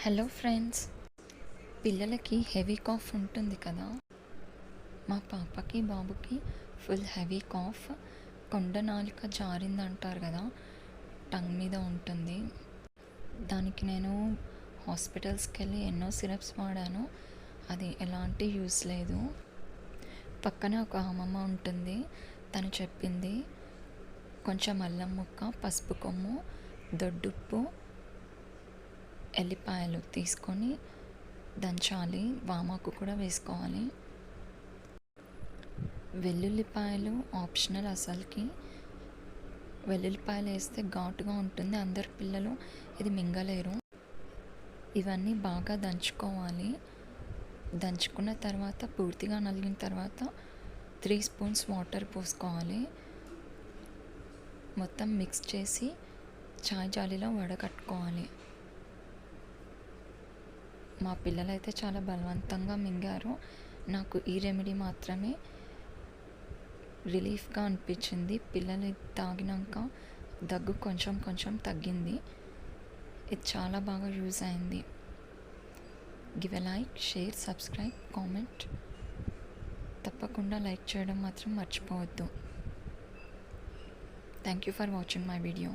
Hello friends, పిల్లలకి heavy cough ఉంటుంది కదా. మా పాపకి బాబుకి ఫుల్ హెవీ కాఫ్, కొండ నాలుక జారిందంటారు కదా, టంగ్ మీద ఉంటుంది. దానికి నేను హాస్పిటల్స్కి వెళ్ళి ఎన్నో సిరప్స్ వాడాను, అది ఎలాంటి యూస్ లేదు. పక్కన ఒక అమ్మమ్మ ఉంటుంది, తను చెప్పింది కొంచెం అల్లం ముక్క, పసుపు కొమ్ము, దొడ్డుప్పు, ఎల్లిపాయలు తీసుకొని దంచాలి, వామాకు కూడా వేసుకోవాలి. వెల్లుల్లిపాయలు ఆప్షనల్, అసలుకి వెల్లుల్లిపాయలు వేస్తే ఘాటుగా ఉంటుంది, అందరు పిల్లలు ఇది మింగలేరు. ఇవన్నీ బాగా దంచుకోవాలి. దంచుకున్న తర్వాత పూర్తిగా నలిగిన తర్వాత 3 స్పూన్స్ వాటర్ పోసుకోవాలి. మొత్తం మిక్స్ చేసి చాయ్ జాలీలో వడకట్టుకోవాలి. మా పిల్లలైతే చాలా బలవంతంగా మింగారు. నాకు ఈ రెమెడీ మాత్రమే రిలీఫ్గా అనిపించింది. పిల్లలు తాగినాక దగ్గు కొంచెం కొంచెం తగ్గింది. ఇది చాలా బాగా యూజ్ అయింది. Give a like, share, subscribe, comment. తప్పకుండా లైక్ చేయడం మాత్రం మర్చిపోవద్దు. Thank you for watching my video.